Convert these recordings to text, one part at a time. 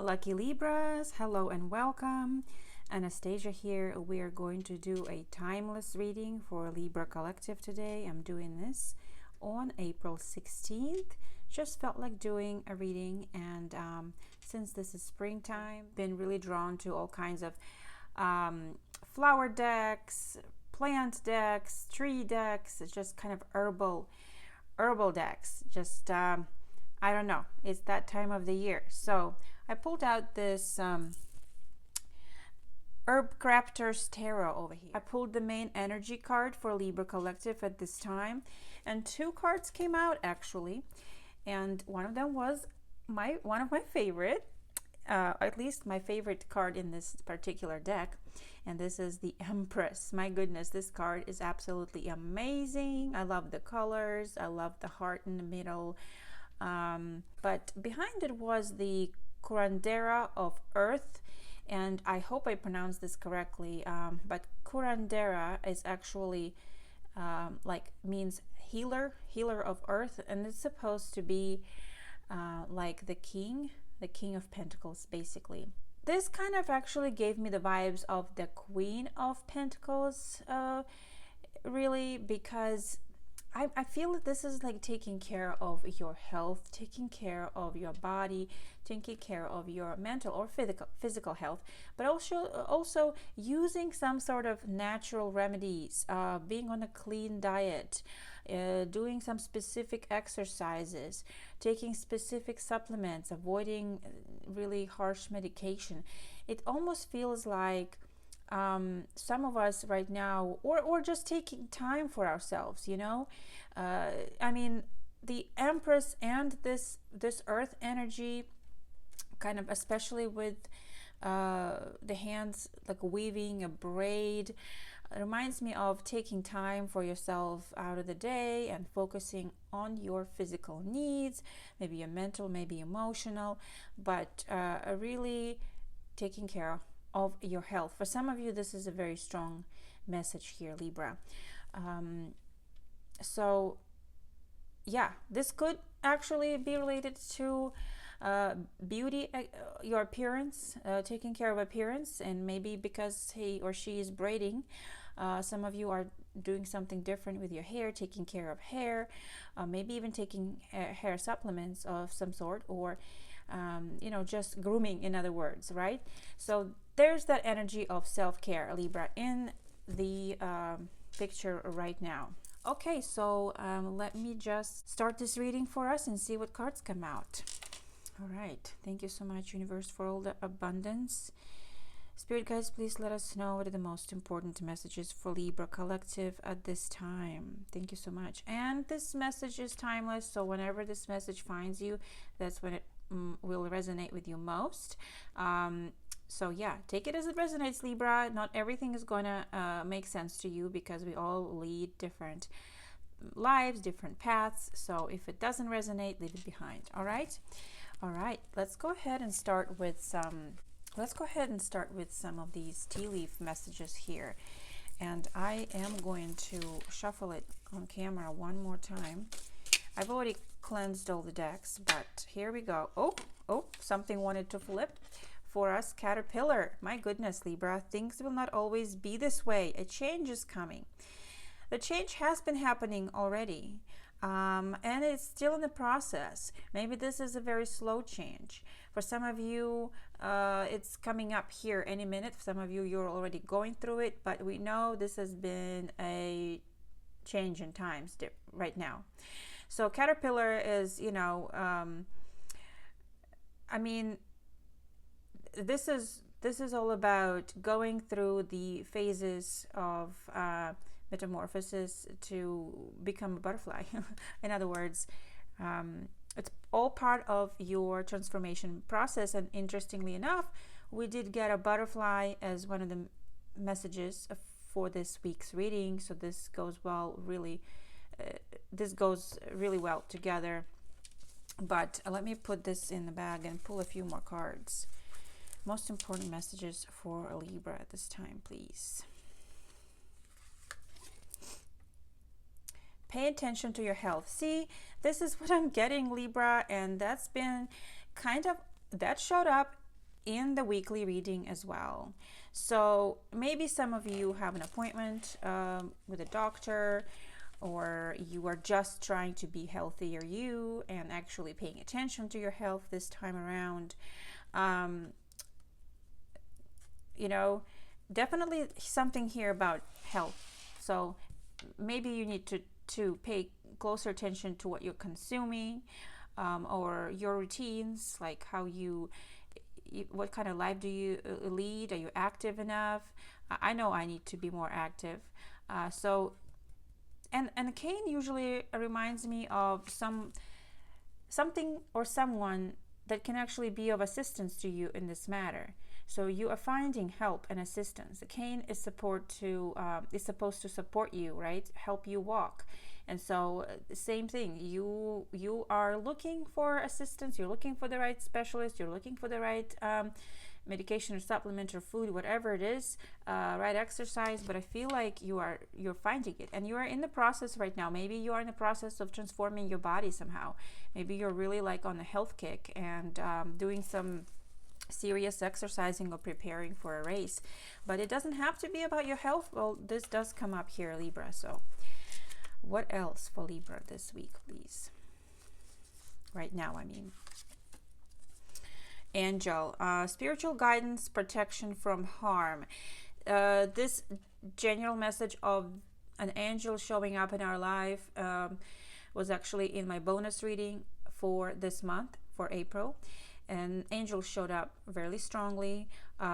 Lucky Libras, hello and welcome. Anastasia here. We are going to do a timeless reading for Libra Collective today. I'm doing this on April 16th. Just felt like doing a reading, and since this is springtime, been really drawn to all kinds of flower decks, plant decks, tree decks. It's just kind of herbal decks. Just I don't know, it's that time of the year. So I pulled out this Herb Crafter's Tarot over here. I pulled the main energy card for Libra Collective at this time, and two cards came out actually, and one of them was one of my favorite, at least my favorite card in this particular deck, and this is the Empress. My goodness, this card is absolutely amazing. I love the colors, I love the heart in the middle, but behind it was the Curandera of Earth, and I hope I pronounced this correctly, but Curandera is actually like means healer of Earth, and it's supposed to be like the king of Pentacles basically. This kind of actually gave me the vibes of the Queen of Pentacles, really, because I feel that this is like taking care of your health, taking care of your body, taking care of your mental or physical health, but also using some sort of natural remedies, being on a clean diet, doing some specific exercises, taking specific supplements, avoiding really harsh medication. It almost feels like some of us right now, or just taking time for ourselves, you know. I mean, the Empress and this earth energy, kind of, especially with the hands like weaving a braid, reminds me of taking time for yourself out of the day and focusing on your physical needs, maybe your mental, maybe emotional, but really taking care of your health. For some of you, this is a very strong message here, Libra. So yeah, this could actually be related to beauty, your appearance, taking care of appearance, and maybe because he or she is braiding, some of you are doing something different with your hair, taking care of hair, maybe even taking hair supplements of some sort, or you know, just grooming, in other words, right? So there's that energy of self-care, Libra, in the picture right now. Okay, so let me just start this reading for us and see what cards come out. All right, thank you so much, Universe, for all the abundance. Spirit guides, please let us know what are the most important messages for Libra Collective at this time. Thank you so much. And this message is timeless, so whenever this message finds you, that's when it will resonate with you most. So yeah, take it as it resonates, Libra. Not everything is gonna make sense to you, because we all lead different lives, different paths. So if it doesn't resonate, leave it behind. All right, let's go ahead and start with some of these tea leaf messages here, and I am going to shuffle it on camera one more time. I've already cleansed all the decks, but here we go. Oh, something wanted to flip for us. Caterpillar. My goodness, Libra, things will not always be this way. A change is coming. The change has been happening already, and it's still in the process. Maybe this is a very slow change. For some of you, it's coming up here any minute. For some of you, you're already going through it, but we know this has been a change in times right now. So Caterpillar is, you know, I mean, this is all about going through the phases of metamorphosis to become a butterfly. In other words, it's all part of your transformation process. And interestingly enough, we did get a butterfly as one of the messages for this week's reading. So this goes really well together. But let me put this in the bag and pull a few more cards. Most important messages for a Libra at this time, please. Pay attention to your health. See, this is what I'm getting, Libra, and that's been kind of, that showed up in the weekly reading as well. So maybe some of you have an appointment with a doctor, or you are just trying to be healthier you and actually paying attention to your health this time around. You know, definitely something here about health. So maybe you need to pay closer attention to what you're consuming, or your routines, like how what kind of life do you lead? Are you active enough? I know I need to be more active. And the cane usually reminds me of something or someone that can actually be of assistance to you in this matter. So you are finding help and assistance. The cane is is supposed to support you, right? Help you walk. And so same thing. You are looking for assistance. You're looking for the right specialist. You're looking for the right medication or supplement or food, whatever it is, right exercise. But I feel like you're finding it, and you are in the process right now. Maybe you are in the process of transforming your body somehow. Maybe you're really like on a health kick and doing some serious exercising or preparing for a race. But it doesn't have to be about your health. Well, this does come up here, Libra. So what else for Libra this week, please? Right now, I mean. Angel, spiritual guidance, protection from harm. This general message of an angel showing up in our life was actually in my bonus reading for this month, for April. And angel showed up very strongly,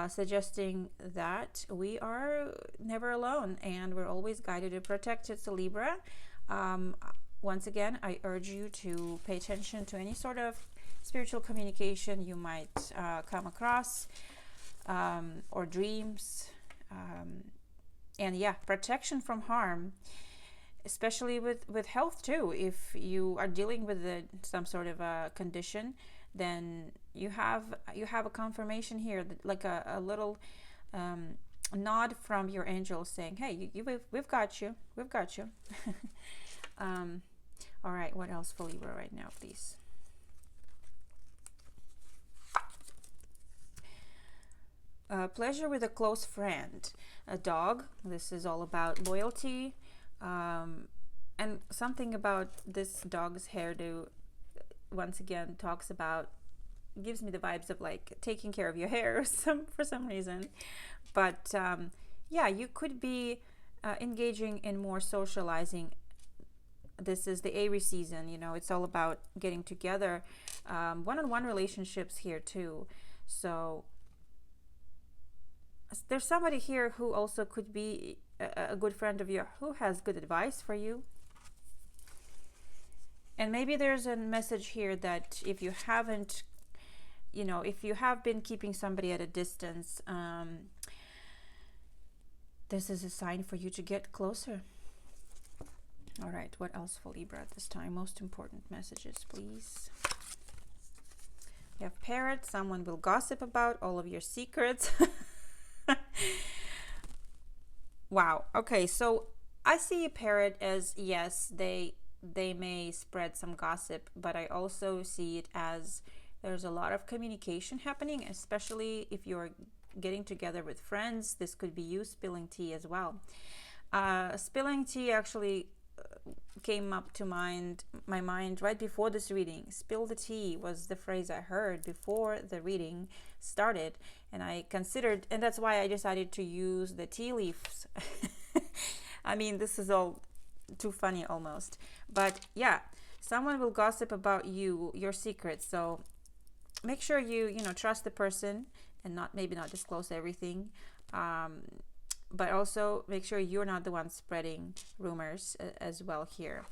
suggesting that we are never alone and we're always guided and protected. So Libra, once again, I urge you to pay attention to any sort of spiritual communication you might come across, or dreams, and yeah, protection from harm, especially with health too. If you are dealing with some sort of a condition, then you have a confirmation here, that, like a little nod from your angel saying, hey, we've got you, all right, what else for Libra right now, please? Pleasure with a close friend, a dog. This is all about loyalty, and something about this dog's hairdo once again gives me the vibes of like taking care of your hair for some reason. But yeah, you could be engaging in more socializing. This is the Aries season, it's all about getting together, one-on-one relationships here too. So there's somebody here who also could be a good friend of yours, who has good advice for you. And maybe there's a message here that if you haven't, if you have been keeping somebody at a distance, this is a sign for you to get closer. All right, what else for Libra at this time? Most important messages, please. You have Parrot. Someone will gossip about all of your secrets. Wow. Okay, so I see a Parrot as, yes, they may spread some gossip, but I also see it as there's a lot of communication happening, especially if you're getting together with friends. This could be you spilling tea as well. Spilling tea actually came up to my mind right before this reading. Spill the tea was the phrase I heard before the reading started, and I considered, and that's why I decided to use the tea leaves. I mean, this is all too funny almost, but yeah, someone will gossip about your secrets. So make sure you trust the person and maybe not disclose everything, but also make sure you're not the one spreading rumors as well here.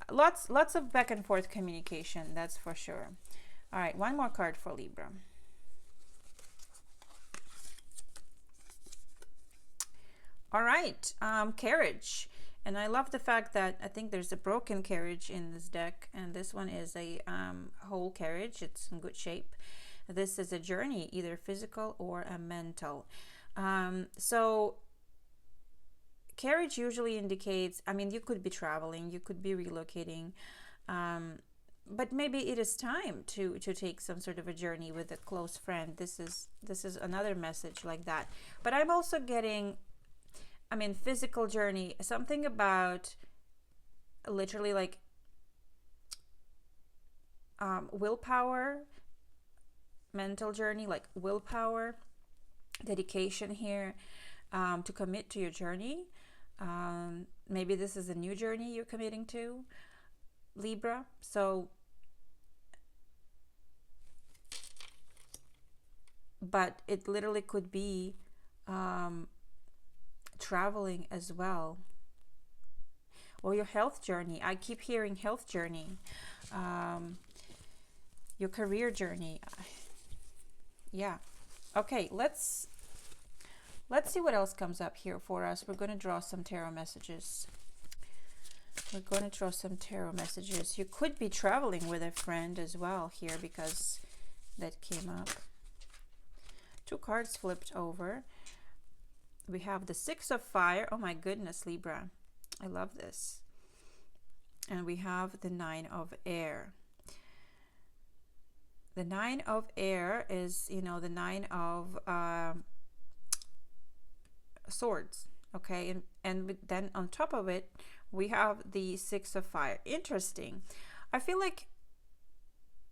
Lots of back and forth communication, that's for sure. All right, one more card for Libra. All right, carriage. And I love the fact that I think there's a broken carriage in this deck, and this one is a whole carriage. It's in good shape. This is a journey, either physical or a mental. So carriage usually indicates, I mean, you could be traveling, you could be relocating, but maybe it is time to take some sort of a journey with a close friend. This is another message like that. But I'm also getting, I mean, physical journey, something about literally like willpower, mental journey, like willpower, dedication here, to commit to your journey. Maybe this is a new journey you're committing to, Libra. So, but it literally could be traveling as well, or your health journey. I keep hearing health journey, your career journey. Yeah. Okay, let's see what else comes up here for us. We're going to draw some tarot messages. You could be traveling with a friend as well here, because that came up. 2 cards flipped over. We have the 6 of fire. Oh my goodness, Libra. I love this. And we have the 9 of air. The 9 of air is, the 9 of swords. Okay, and then on top of it, we have the 6 of fire. Interesting. I feel like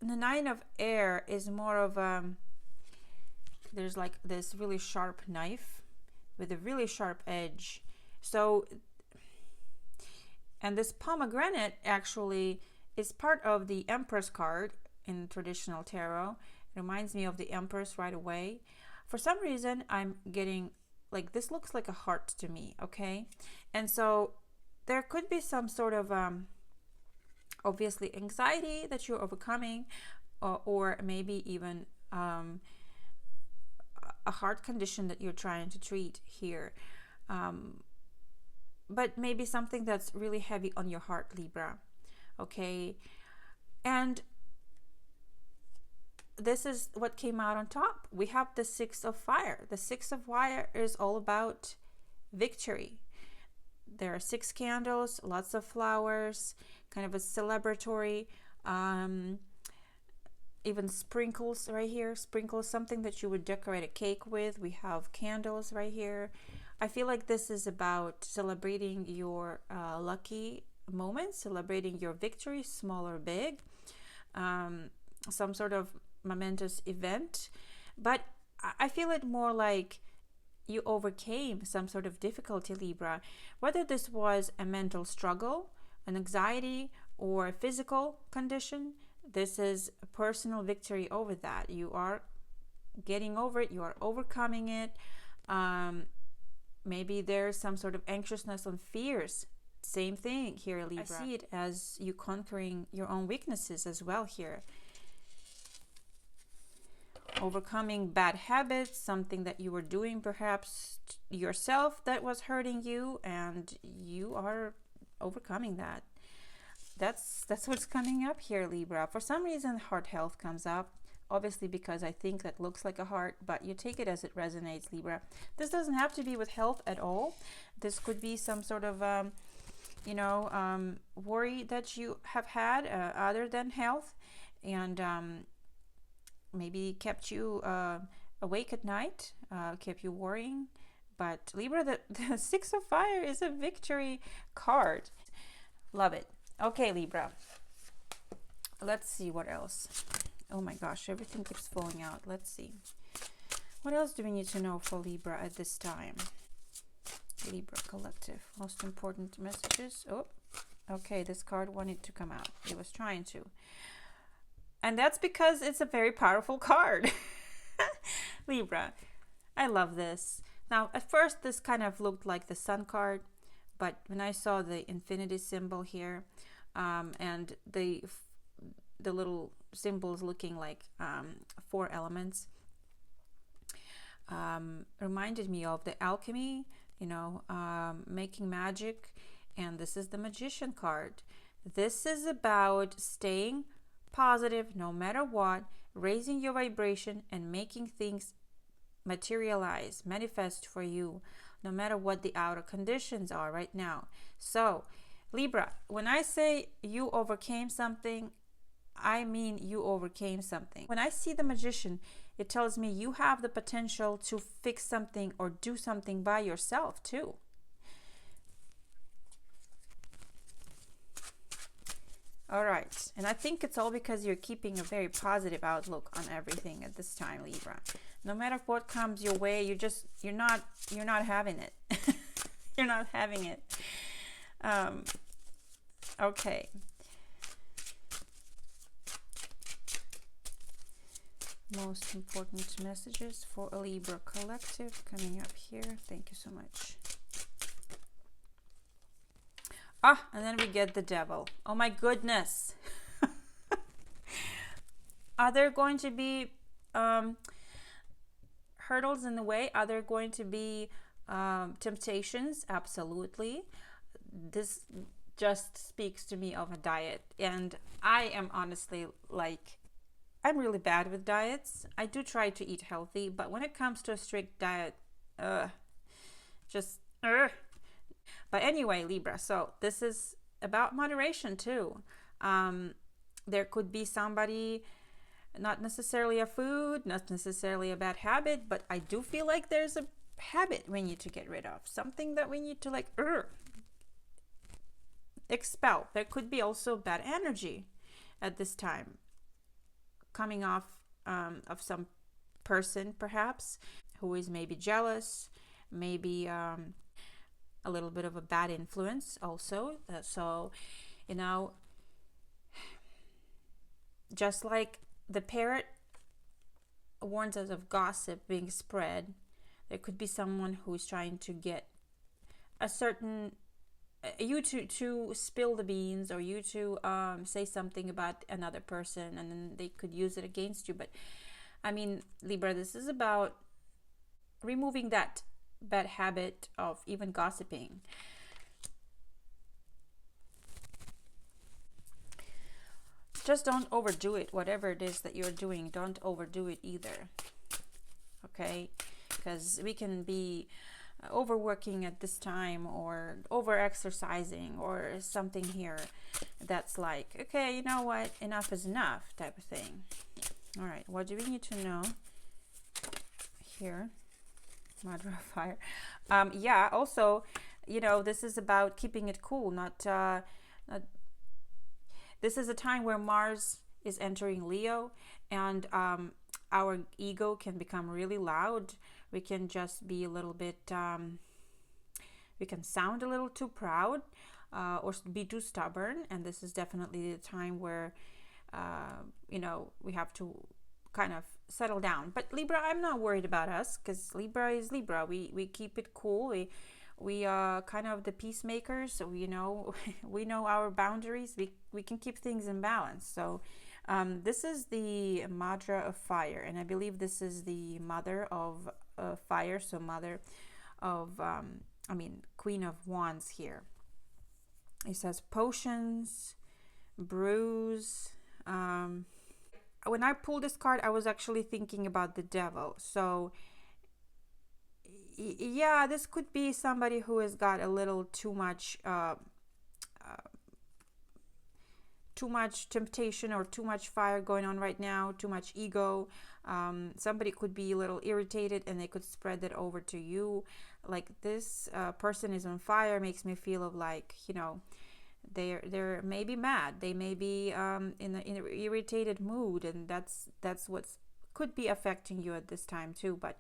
the 9 of air is more of there's like this really sharp knife with a really sharp edge. So, and this pomegranate actually is part of the Empress card in traditional tarot. It reminds me of the Empress right away. For some reason, I'm getting like, this looks like a heart to me, okay? And so there could be some sort of obviously anxiety that you're overcoming, or maybe even a heart condition that you're trying to treat here, but maybe something that's really heavy on your heart, Libra. Okay, and this is what came out on top. We have the 6 of fire. The 6 of fire is all about victory. There are 6 candles, lots of flowers, kind of a celebratory, even sprinkles right here. Sprinkles, something that you would decorate a cake with. We have candles right here. I feel like this is about celebrating your lucky moments, celebrating your victory, small or big, some sort of momentous event. But I feel it more like you overcame some sort of difficulty, Libra. Whether this was a mental struggle, an anxiety, or a physical condition, this is a personal victory over that. You are getting over it. You are overcoming it. Maybe there's some sort of anxiousness and fears. Same thing here, Libra. I see it as you conquering your own weaknesses as well here. Overcoming bad habits, something that you were doing perhaps yourself that was hurting you, and you are overcoming that. That's what's coming up here, Libra. For some reason, heart health comes up, obviously because I think that looks like a heart, but you take it as it resonates, Libra. This doesn't have to be with health at all. This could be some sort of worry that you have had other than health, and maybe kept you awake at night, kept you worrying. But Libra, the 6 of fire is a victory card. Love it. Okay, Libra. Let's see what else. Oh my gosh, everything keeps falling out. Let's see. What else do we need to know for Libra at this time? Libra collective. Most important messages. Oh, okay, this card wanted to come out. It was trying to. And that's because it's a very powerful card. Libra. I love this. Now, at first, this kind of looked like the Sun card, but when I saw the infinity symbol here, and the little symbols looking like 4 elements, reminded me of the alchemy, making magic. And this is the Magician card. This is about staying positive no matter what, raising your vibration and making things materialize, manifest for you, no matter what the outer conditions are right now. So, Libra, when I say you overcame something, I mean you overcame something. When I see the Magician, it tells me you have the potential to fix something or do something by yourself too. All right, and I think it's all because you're keeping a very positive outlook on everything at this time, Libra. No matter what comes your way, you're not having it. You're not having it. Okay. Most important messages for a Libra collective coming up here. Thank you so much. Ah, and then we get the Devil. Oh my goodness. Are there going to be hurdles in the way? Are there going to be temptations? Absolutely. This just speaks to me of a diet. And I am honestly like, I'm really bad with diets. I do try to eat healthy, but when it comes to a strict diet, just. But anyway, Libra, so this is about moderation too. There could be somebody, not necessarily a food, not necessarily a bad habit, but I do feel like there's a habit we need to get rid of, something that we need to like expel. There could be also bad energy at this time coming off of some person perhaps who is maybe jealous, maybe a little bit of a bad influence also. So, you know, just like the parrot warns us of gossip being spread, there could be someone who's trying to get a certain you to spill the beans, or you to say something about another person, and then they could use it against you. But I mean, Libra, this is about removing that bad habit of even gossiping. Just don't overdo it. Whatever it is that you're doing, don't overdo it either. Okay? Because we can be overworking at this time, or over exercising, or something here that's like, okay, you know what, enough is enough type of thing. All right, what do we need to know here? Mother of Fire. Yeah, also, you know, this is about keeping it cool, not this is a time where Mars is entering Leo, and our ego can become really loud. We can just be a little bit, we can sound a little too proud, or be too stubborn. And this is definitely the time where, you know, we have to kind of settle down. But Libra, I'm not worried about us, because Libra is Libra. We keep it cool. We are kind of the peacemakers. So, you know, we know our boundaries. We can keep things in balance. So this is the Mother of Fire, and I believe this is the mother of fire, so mother of Queen of Wands here. It says potions, brews. When I pulled this card, I was actually thinking about the Devil. So yeah, this could be somebody who has got a little too much temptation, or too much fire going on right now, too much ego. Somebody could be a little irritated, and they could spread that over to you. Like, this person is on fire makes me feel of like, you know, they're maybe mad, they may be in an irritated mood, and that's what could be affecting you at this time too. But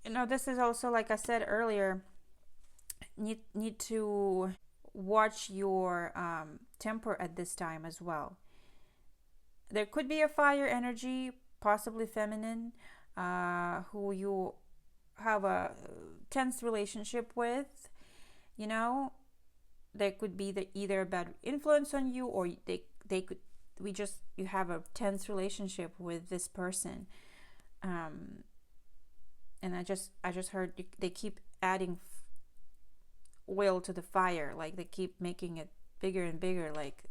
you know, this is also, like I said earlier, need to watch your temper at this time as well. There could be a fire energy, possibly feminine, who you have a tense relationship with. You know, there could be either a bad influence on you, or you have a tense relationship with this person. And I just heard they keep adding oil to the fire, like they keep making it bigger and bigger. Like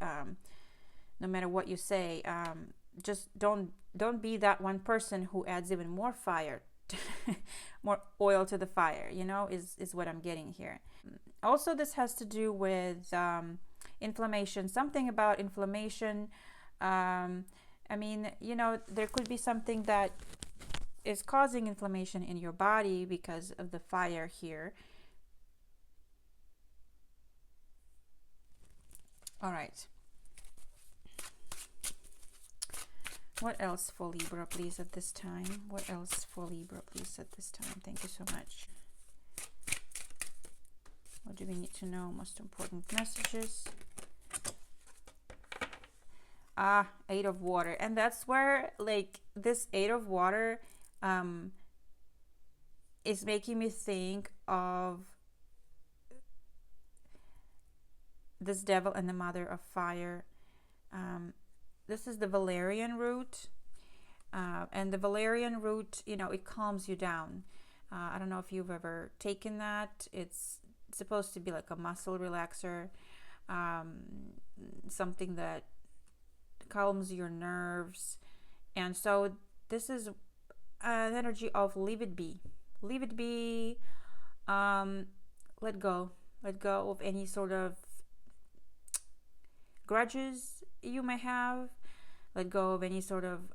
no matter what you say, just don't be that one person who adds even more fire, more oil to the fire. You know, is what I'm getting here. Also, this has to do with inflammation, something about inflammation. I mean, you know, there could be something that is causing inflammation in your body because of the fire here. All right. What else for Libra, please, at this time? What else for Libra, please, at this time? Thank you so much. What do we need to know? Most important messages. Eight of water. And that's where, like, this Eight of water is making me think of this devil and the mother of fire. This is the valerian root. And the valerian root, you know, it calms you down. I don't know if you've ever taken that. It's supposed to be like a muscle relaxer, something that calms your nerves. And so this is an energy of leave it be. Leave it be. Let go of any sort of grudges you may have. Let go of any sort of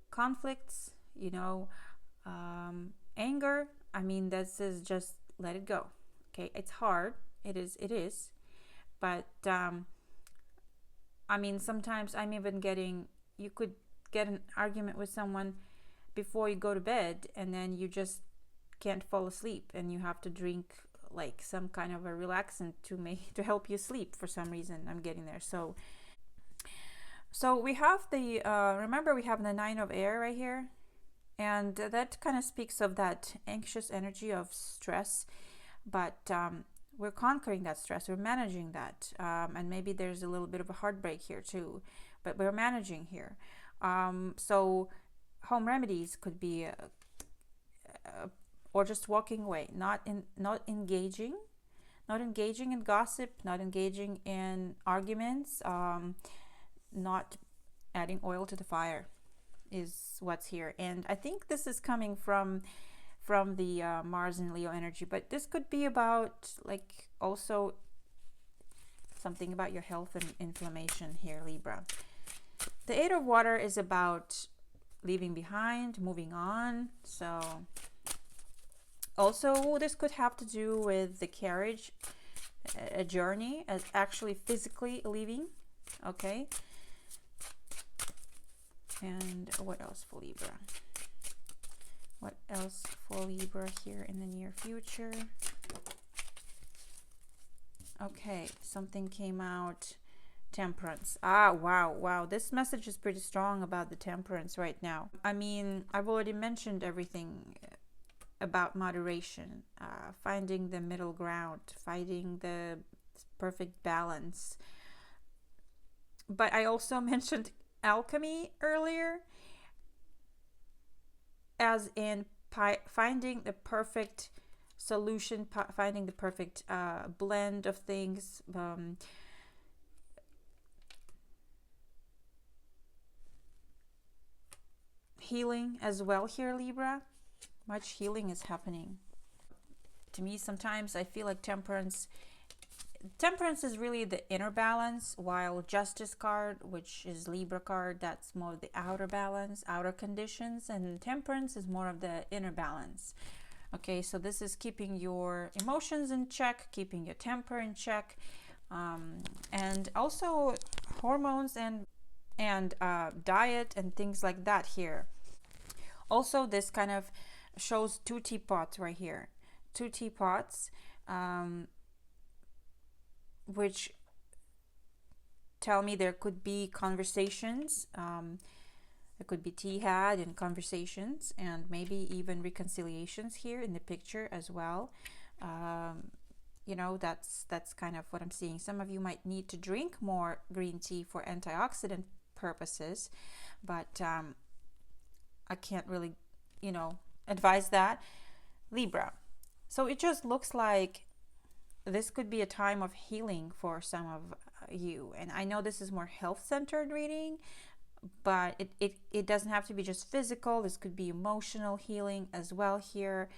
conflicts, you know, anger. I mean, this is just let it go. Okay, it's hard. It is. But I mean, sometimes I'm even you could get an argument with someone before you go to bed, and then you just can't fall asleep, and you have to drink like some kind of a relaxant to help you sleep for some reason. I'm getting there. So we have the remember, we have the Nine of Air right here, and that kind of speaks of that anxious energy of stress, but we're conquering that stress, we're managing that, and maybe there's a little bit of a heartbreak here too, but we're managing here. So home remedies could be or just walking away, not engaging in gossip, not engaging in arguments, not adding oil to the fire is what's here. And I think this is coming from the Mars and Leo energy, but this could be about, like, also something about your health and inflammation here, Libra. The Eight of Water is about leaving behind, moving on. So also this could have to do with the carriage, a journey, as actually physically leaving. Okay. And what else for Libra? What else for Libra here in the near future? Okay, something came out. Temperance. Wow. This message is pretty strong about the temperance right now. I mean, I've already mentioned everything about moderation, finding the middle ground, finding the perfect balance. But I also mentioned alchemy earlier, as in finding the perfect solution, finding the perfect blend of things. Healing as well here, Libra. Much healing is happening. To me, sometimes I feel like temperance is really the inner balance, while Justice card, which is Libra card, that's more of the outer balance, outer conditions, and temperance is more of the inner balance. Okay, so this is keeping your emotions in check, keeping your temper in check, and also hormones and diet and things like that here. Also, this kind of shows two teapots right here. Two teapots, which tell me there could be conversations. There could be tea had and conversations, and maybe even reconciliations here in the picture as well. You know, that's kind of what I'm seeing. Some of you might need to drink more green tea for antioxidant purposes, but I can't really, you know, advise that. Libra. So it just looks like this could be a time of healing for some of you. And I know this is more health-centered reading, but it doesn't have to be just physical. This could be emotional healing as well here.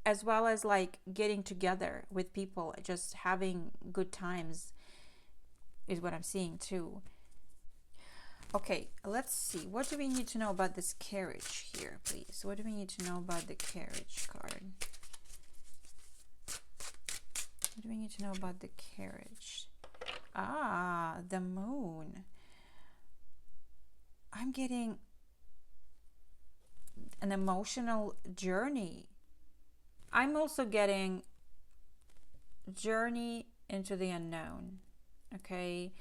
as well as like getting together with people, just having good times is what I'm seeing too. Okay, let's see. What do we need to know about this carriage here, please? What do we need to know about the carriage card? What do we need to know about the carriage? Ah, the moon. I'm getting an emotional journey. I'm also getting journey into the unknown. Okay,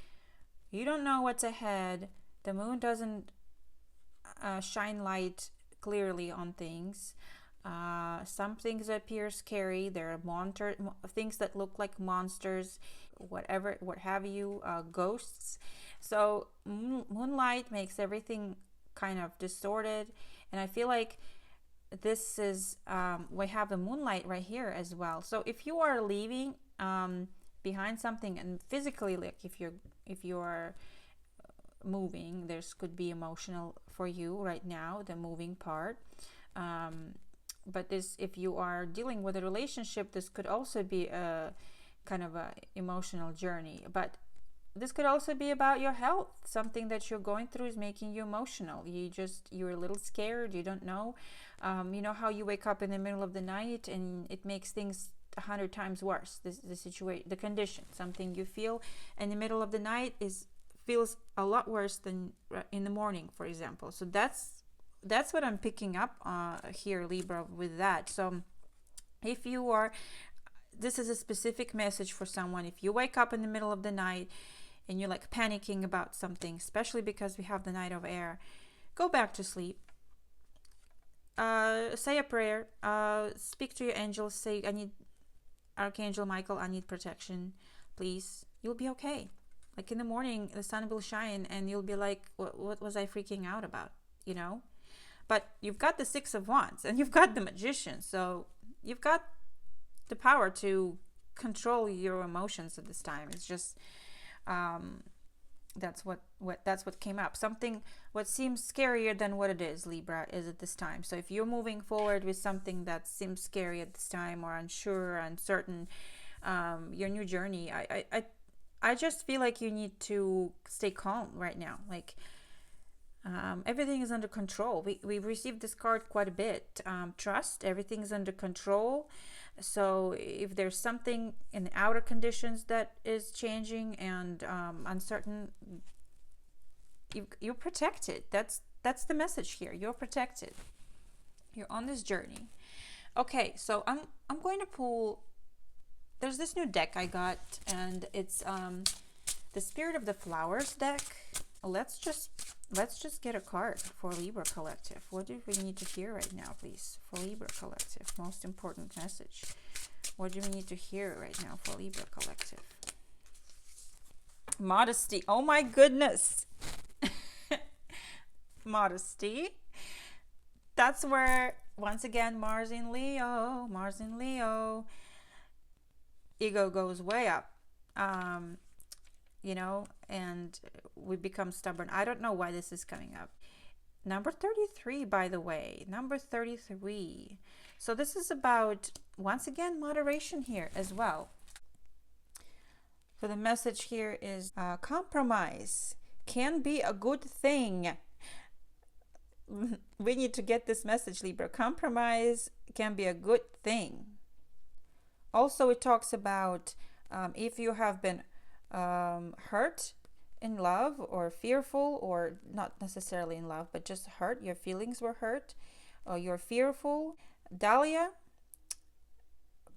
you don't know what's ahead. The moon doesn't shine light clearly on things. Some things appear scary. There are things that look like monsters, whatever, what have you, ghosts. So moonlight makes everything kind of distorted, and I feel like this is we have the moonlight right here as well. So if you are leaving behind something, and physically, like if you're moving, this could be emotional for you right now, the moving part. But this, if you are dealing with a relationship, this could also be a kind of a emotional journey. But this could also be about your health. Something that you're going through is making you emotional. You're a little scared. You don't know. You know how you wake up in the middle of the night and it makes things 100 times worse. The situation, the condition, something you feel in the middle of the night feels a lot worse than in the morning, for example. So that's what I'm picking up here, Libra, with that. So if you are, this is a specific message for someone. If you wake up in the middle of the night and you're like panicking about something, especially because we have the Knight of Air, go back to sleep. Say a prayer. Speak to your angels. Say, I need Archangel Michael, I need protection, please. You'll be okay. Like in the morning, the sun will shine and you'll be like, what was I freaking out about? You know? But you've got the Six of Wands and you've got the Magician. So you've got the power to control your emotions at this time. It's just, that's what came up. Something, what seems scarier than what it is, Libra, is at this time. So if you're moving forward with something that seems scary at this time, or unsure, uncertain, your new journey, I just feel like you need to stay calm right now. Like, everything is under control. We've received this card quite a bit. Trust, everything's under control. So if there's something in the outer conditions that is changing and uncertain, you're protected. That's the message here. You're protected. You're on this journey. Okay, so I'm going to pull. There's this new deck I got, and it's the Spirit of the Flowers deck. Let's just get a card for Libra Collective. What do we need to hear right now, please, for Libra Collective? Most important message. What do we need to hear right now for Libra Collective? Modesty. Oh my goodness. Modesty. That's where, once again, Mars in Leo. Ego goes way up. You know, and we become stubborn. I don't know why this is coming up. Number 33, by the way. Number 33. So this is about, once again, moderation here as well. So the message here is compromise can be a good thing. We need to get this message, Libra. Compromise can be a good thing. Also, it talks about if you have been hurt in love, or fearful, or not necessarily in love, but just hurt, your feelings were hurt, or you're fearful. Dahlia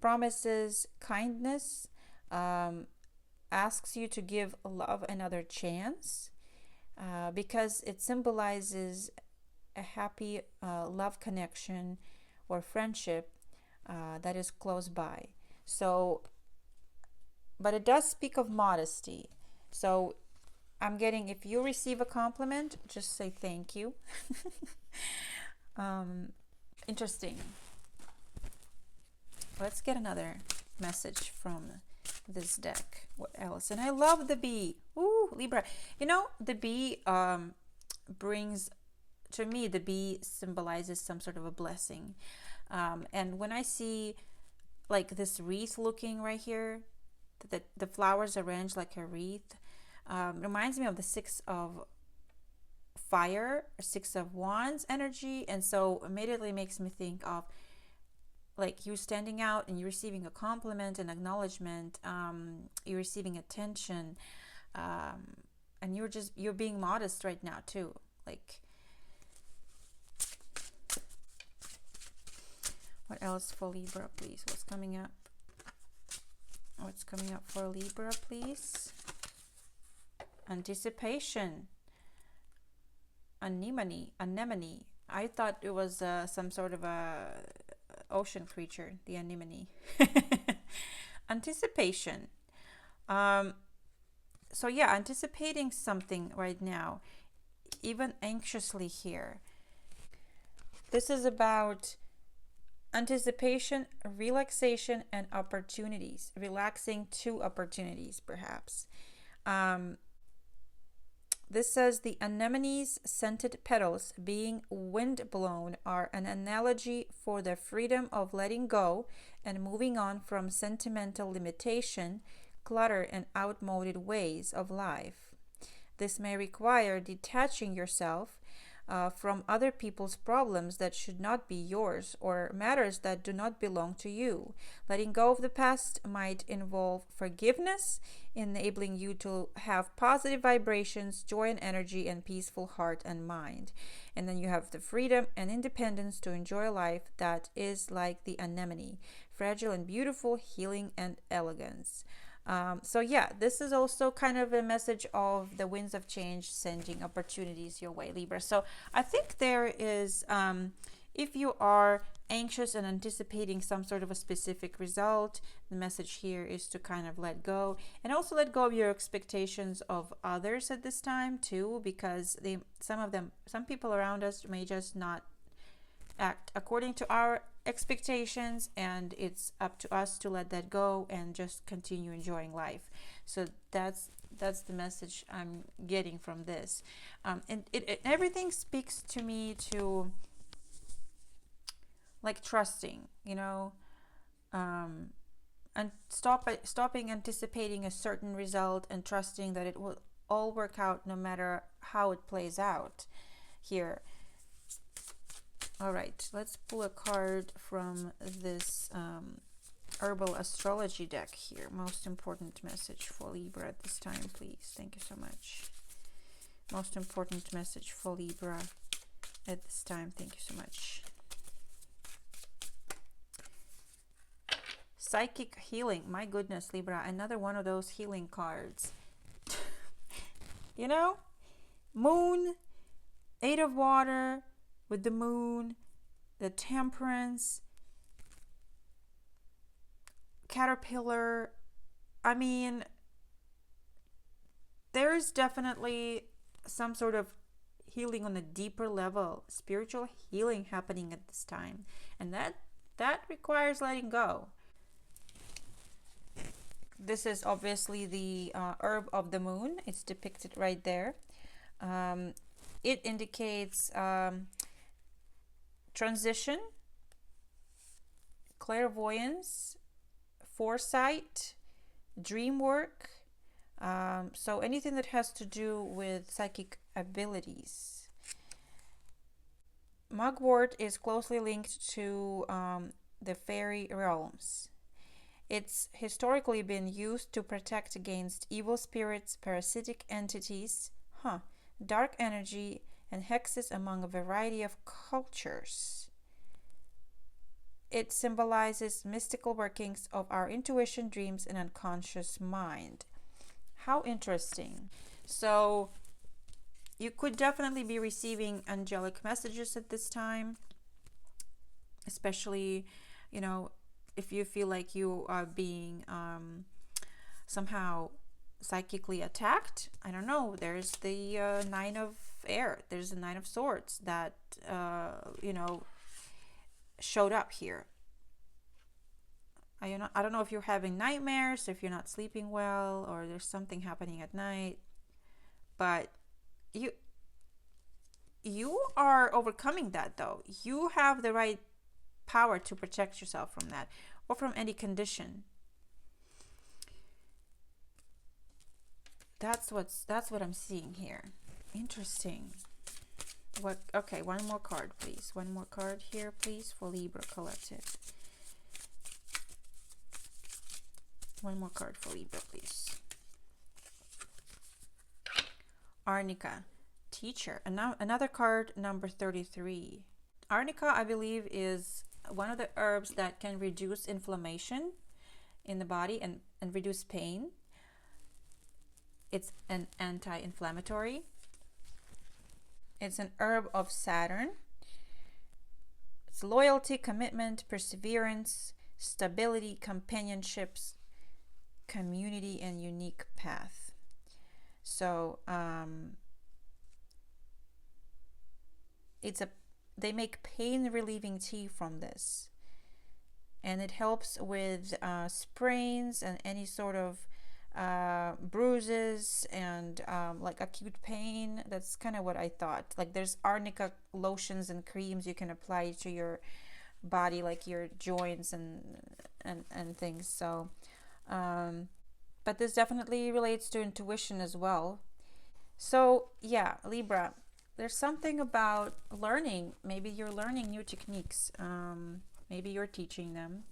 promises kindness, asks you to give love another chance, because it symbolizes a happy love connection or friendship that is close by. So, but it does speak of modesty. So I'm getting, if you receive a compliment, just say thank you. Interesting. Let's get another message from this deck. What else? And I love the bee. Ooh, Libra. You know, the bee brings, to me, the bee symbolizes some sort of a blessing. And when I see like this wreath looking right here, the flowers arranged like a wreath, reminds me of the Six of Fire, Six of Wands energy. And so immediately makes me think of like you standing out and you're receiving a compliment and acknowledgement, you're receiving attention, and you're being modest right now too. Like, what else for Libra, please? What's coming up? What's coming up for Libra, please? Anticipation. Anemone. I thought it was some sort of a ocean creature, the anemone. Anticipation. So yeah, anticipating something right now, even anxiously here. This is about anticipation, relaxation, and opportunities. Relaxing to opportunities, perhaps. This says the anemone's scented petals being wind-blown are an analogy for the freedom of letting go and moving on from sentimental limitation, clutter, and outmoded ways of life. This may require detaching yourself from other people's problems that should not be yours or matters that do not belong to you. Letting go of the past might involve forgiveness, enabling you to have positive vibrations, joy and energy, and peaceful heart and mind. And then you have the freedom and independence to enjoy a life that is like the anemone, fragile and beautiful, healing and elegance. So yeah, this is also kind of a message of the winds of change sending opportunities your way, Libra. So I think there is, if you are anxious and anticipating some sort of a specific result, the message here is to kind of let go, and also let go of your expectations of others at this time too, because some people around us may just not act according to our expectations, and it's up to us to let that go and just continue enjoying life. So that's the message I'm getting from this, and everything speaks to me to like trusting, and stopping anticipating a certain result and trusting that it will all work out no matter how it plays out here. All right, let's pull a card from this herbal astrology deck here. Most important message for Libra at this time, please. Thank you so much. Most important message for Libra at this time. Thank you so much. Psychic healing. My goodness, Libra. Another one of those healing cards. Moon, Eight of Water, with the moon, the Temperance, Caterpillar. I mean, there is definitely some sort of healing on a deeper level, spiritual healing happening at this time, and that requires letting go. This is obviously the herb of the moon. It's depicted right there. It indicates transition, clairvoyance, foresight, dream work. So anything that has to do with psychic abilities. Mugwort is closely linked to the fairy realms. It's historically been used to protect against evil spirits, parasitic entities, dark energy, and hexes among a variety of cultures. It symbolizes mystical workings of our intuition, dreams, and unconscious mind. How interesting. So you could definitely be receiving angelic messages at this time, especially, if you feel like you are being somehow psychically attacked. I don't know. There's the Nine of Air. There's the Nine of Swords that, showed up here. I don't know if you're having nightmares, if you're not sleeping well, or there's something happening at night, but you are overcoming that though. You have the right power to protect yourself from that or from any condition. That's what I'm seeing here. Interesting. What? Okay, one more card, please. One more card here, please, for Libra Collective. One more card for Libra, please. Arnica, teacher. And now another card, number 33. Arnica, I believe, is one of the herbs that can reduce inflammation in the body and reduce pain. It's an anti-inflammatory. It's an herb of Saturn. It's loyalty, commitment, perseverance, stability, companionship, community, and unique path. So they make pain relieving tea from this, and it helps with sprains and any sort of bruises and like acute pain. That's kind of what I thought. Like there's arnica lotions and creams you can apply to your body, like your joints and things. So but this definitely relates to intuition as well. So yeah, Libra, there's something about learning. Maybe you're learning new techniques, maybe you're teaching them,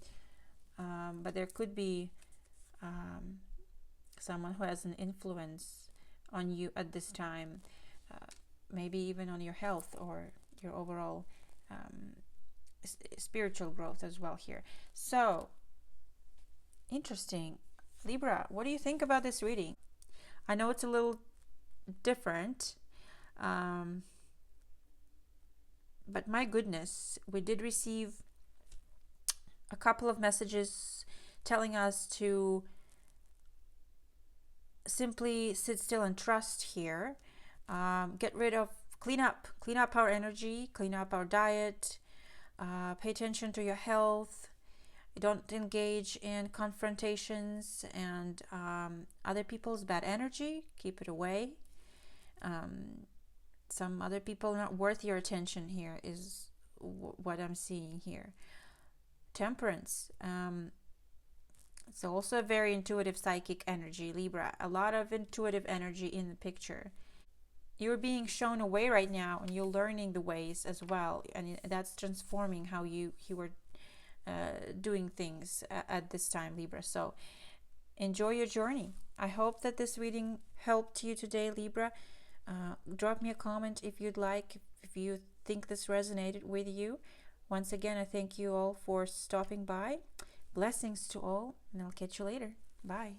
but there could be someone who has an influence on you at this time, maybe even on your health or your overall spiritual growth as well here. So interesting. Libra, what do you think about this reading? I know it's a little different, but my goodness, we did receive a couple of messages telling us to simply sit still and trust here. Get rid of, clean up our energy, clean up our diet, pay attention to your health. Don't engage in confrontations and other people's bad energy. Keep it away. Some other people not worth your attention here is what I'm seeing here. Temperance. It's also a very intuitive psychic energy, Libra. A lot of intuitive energy in the picture. You're being shown a way right now, and you're learning the ways as well, and that's transforming how you were doing things at this time, Libra. So enjoy your journey. I hope that this reading helped you today, Libra. Drop me a comment if you'd like, if you think this resonated with you. Once again, I thank you all for stopping by. Blessings to all, and I'll catch you later. Bye.